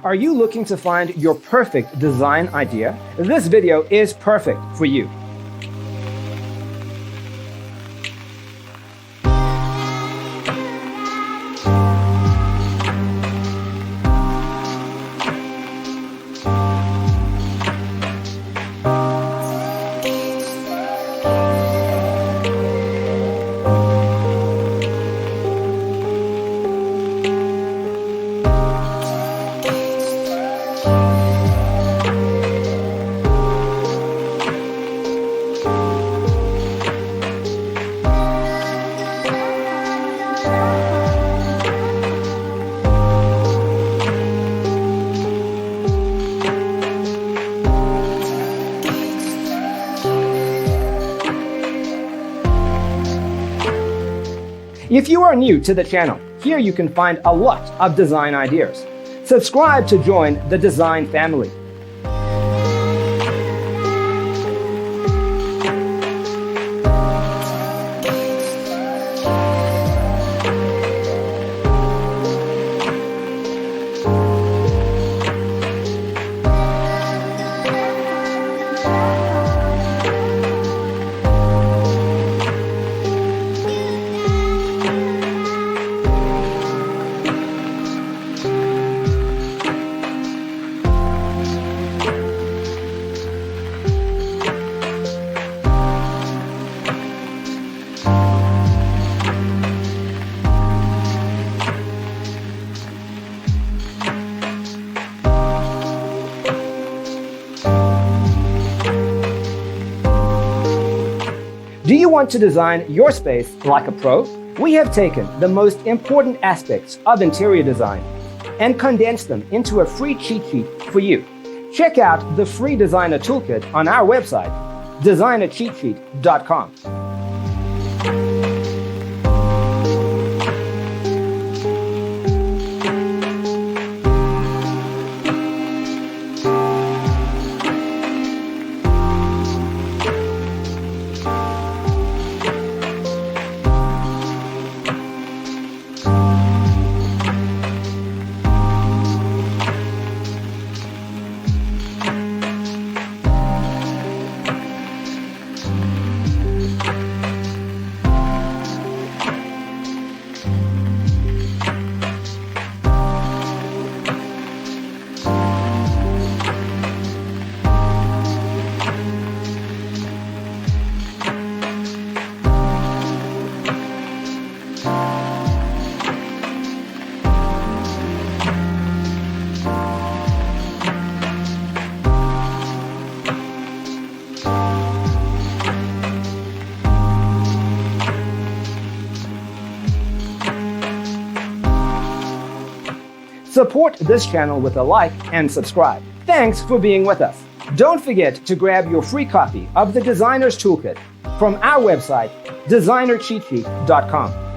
Are you looking to find your perfect design idea? This video is perfect for you. If you are new to the channel, here you can find a lot of design ideas. Subscribe to join the design family. Do you want to design your space like a pro? We have taken the most important aspects of interior design and condensed them into a free cheat sheet for you. Check out the free designer toolkit on our website, designercheatsheet.com. Support this channel with a like and subscribe. Thanks for being with us. Don't forget to grab your free copy of the Designer's Toolkit from our website, designercheatsheet.com.